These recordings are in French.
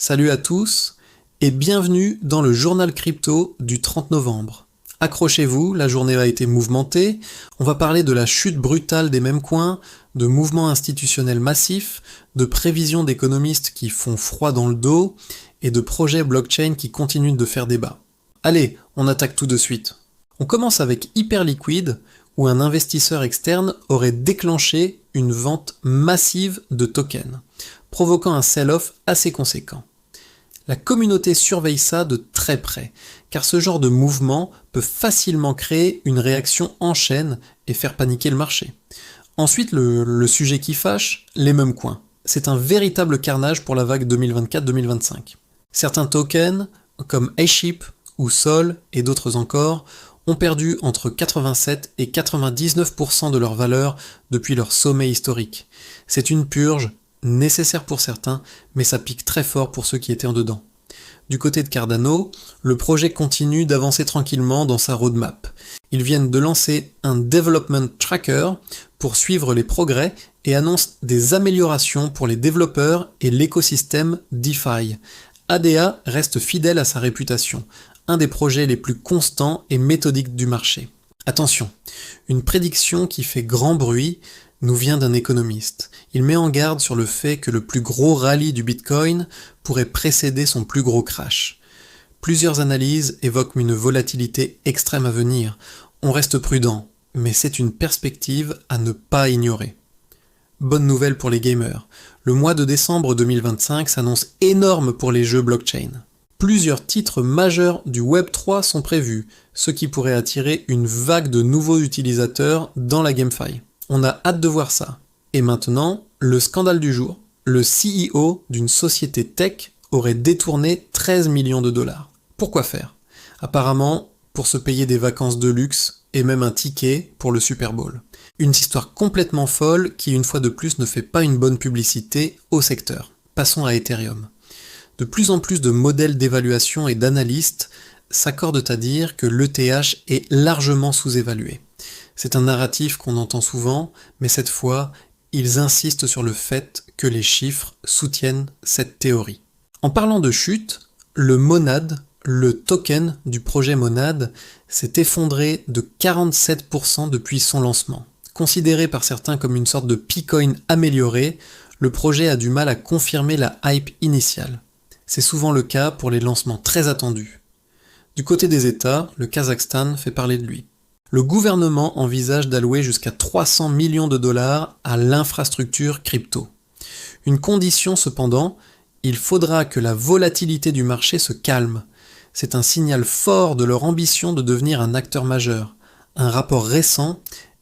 Salut à tous et bienvenue dans le journal crypto du 30 novembre. Accrochez-vous, la journée a été mouvementée, on va parler de la chute brutale des mêmes coins, de mouvements institutionnels massifs, de prévisions d'économistes qui font froid dans le dos et de projets blockchain qui continuent de faire débat. Allez, on attaque tout de suite. On commence avec Hyperliquid, où un investisseur externe aurait déclenché une vente massive de tokens, provoquant un sell-off assez conséquent. La communauté surveille ça de très près, car ce genre de mouvement peut facilement créer une réaction en chaîne et faire paniquer le marché. Ensuite, le sujet qui fâche, les mêmes coins. C'est un véritable carnage pour la vague 2024-2025. Certains tokens, comme Aship ou Sol et d'autres encore, ont perdu entre 87 et 99% de leur valeur depuis leur sommet historique. C'est une purge nécessaire pour certains, mais ça pique très fort pour ceux qui étaient en dedans. Du côté de Cardano, le projet continue d'avancer tranquillement dans sa roadmap. Ils viennent de lancer un Development Tracker pour suivre les progrès et annoncent des améliorations pour les développeurs et l'écosystème DeFi. ADA reste fidèle à sa réputation, un des projets les plus constants et méthodiques du marché. Attention, une prédiction qui fait grand bruit nous vient d'un économiste. Il met en garde sur le fait que le plus gros rallye du Bitcoin pourrait précéder son plus gros crash. Plusieurs analyses évoquent une volatilité extrême à venir. On reste prudent, mais c'est une perspective à ne pas ignorer. Bonne nouvelle pour les gamers. Le mois de décembre 2025 s'annonce énorme pour les jeux blockchain. Plusieurs titres majeurs du Web3 sont prévus, ce qui pourrait attirer une vague de nouveaux utilisateurs dans la GameFi. On a hâte de voir ça. Et maintenant, le scandale du jour. Le CEO d'une société tech aurait détourné 13 millions de dollars. Pourquoi faire? Apparemment, pour se payer des vacances de luxe et même un ticket pour le Super Bowl. Une histoire complètement folle qui, une fois de plus, ne fait pas une bonne publicité au secteur. Passons à Ethereum. De plus en plus de modèles d'évaluation et d'analystes s'accordent à dire que l'ETH est largement sous-évalué. C'est un narratif qu'on entend souvent, mais cette fois, ils insistent sur le fait que les chiffres soutiennent cette théorie. En parlant de chute, le Monad, le token du projet Monad, s'est effondré de 47% depuis son lancement. Considéré par certains comme une sorte de Bitcoin amélioré, le projet a du mal à confirmer la hype initiale. C'est souvent le cas pour les lancements très attendus. Du côté des États, le Kazakhstan fait parler de lui. Le gouvernement envisage d'allouer jusqu'à 300 millions de dollars à l'infrastructure crypto. Une condition cependant, il faudra que la volatilité du marché se calme. C'est un signal fort de leur ambition de devenir un acteur majeur. Un rapport récent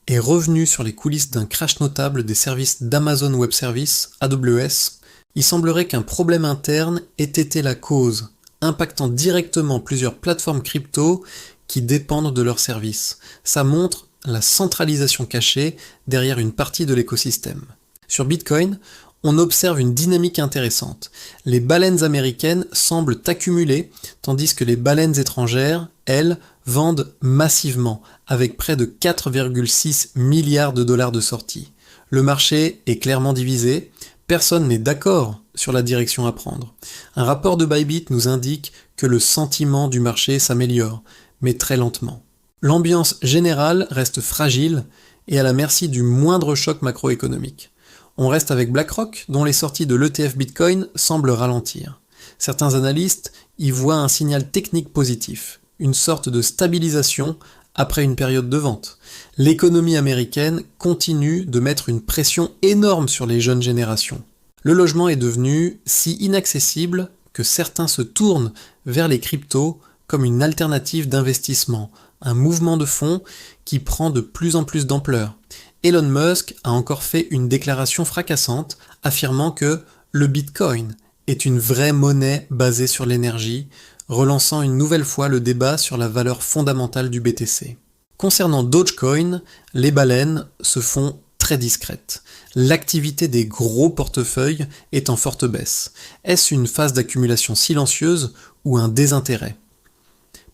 est revenu sur les coulisses d'un crash notable des services d'Amazon Web Services, AWS. Il semblerait qu'un problème interne ait été la cause, impactant directement plusieurs plateformes crypto qui dépendent de leurs services. Ça montre la centralisation cachée derrière une partie de l'écosystème. Sur Bitcoin, on observe une dynamique intéressante. Les baleines américaines semblent accumuler, tandis que les baleines étrangères, elles, vendent massivement, avec près de 4,6 milliards de dollars de sortie. Le marché est clairement divisé, personne n'est d'accord sur la direction à prendre. Un rapport de Bybit nous indique que le sentiment du marché s'améliore, mais très lentement. L'ambiance générale reste fragile et à la merci du moindre choc macroéconomique. On reste avec BlackRock, dont les sorties de l'ETF Bitcoin semblent ralentir. Certains analystes y voient un signal technique positif, une sorte de stabilisation après une période de vente. L'économie américaine continue de mettre une pression énorme sur les jeunes générations. Le logement est devenu si inaccessible que certains se tournent vers les cryptos comme une alternative d'investissement, un mouvement de fonds qui prend de plus en plus d'ampleur. Elon Musk a encore fait une déclaration fracassante affirmant que le Bitcoin est une vraie monnaie basée sur l'énergie, relançant une nouvelle fois le débat sur la valeur fondamentale du BTC. Concernant Dogecoin, les baleines se font très discrètes. L'activité des gros portefeuilles est en forte baisse. Est-ce une phase d'accumulation silencieuse ou un désintérêt ?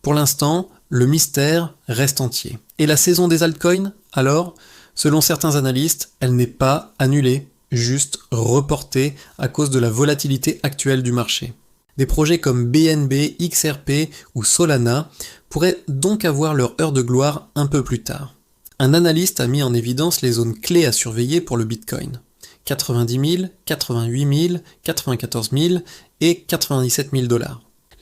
Pour l'instant, le mystère reste entier. Et la saison des altcoins, alors ? Selon certains analystes, elle n'est pas annulée, juste reportée à cause de la volatilité actuelle du marché. Des projets comme BNB, XRP ou Solana pourraient donc avoir leur heure de gloire un peu plus tard. Un analyste a mis en évidence les zones clés à surveiller pour le Bitcoin. 90 000, 88 000, 94 000 et 97 000 $.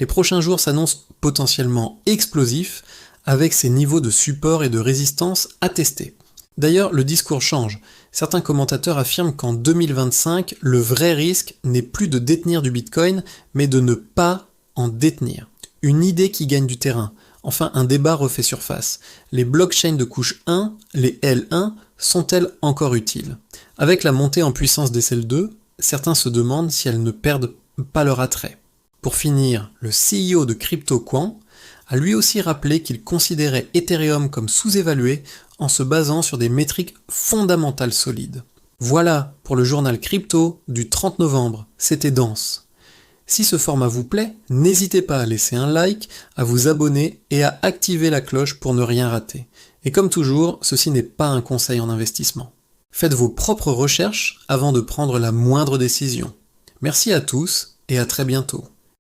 Les prochains jours s'annoncent potentiellement explosifs avec ces niveaux de support et de résistance à tester. D'ailleurs, le discours change. Certains commentateurs affirment qu'en 2025, le vrai risque n'est plus de détenir du Bitcoin, mais de ne pas en détenir. Une idée qui gagne du terrain. Enfin, un débat refait surface. Les blockchains de couche 1, les L1, sont-elles encore utiles? Avec la montée en puissance des L2, certains se demandent si elles ne perdent pas leur attrait. Pour finir, le CEO de CryptoQuant a lui aussi rappelé qu'il considérait Ethereum comme sous-évalué en se basant sur des métriques fondamentales solides. Voilà pour le journal crypto du 30 novembre, c'était dense. Si ce format vous plaît, n'hésitez pas à laisser un like, à vous abonner et à activer la cloche pour ne rien rater. Et comme toujours, ceci n'est pas un conseil en investissement. Faites vos propres recherches avant de prendre la moindre décision. Merci à tous et à très bientôt.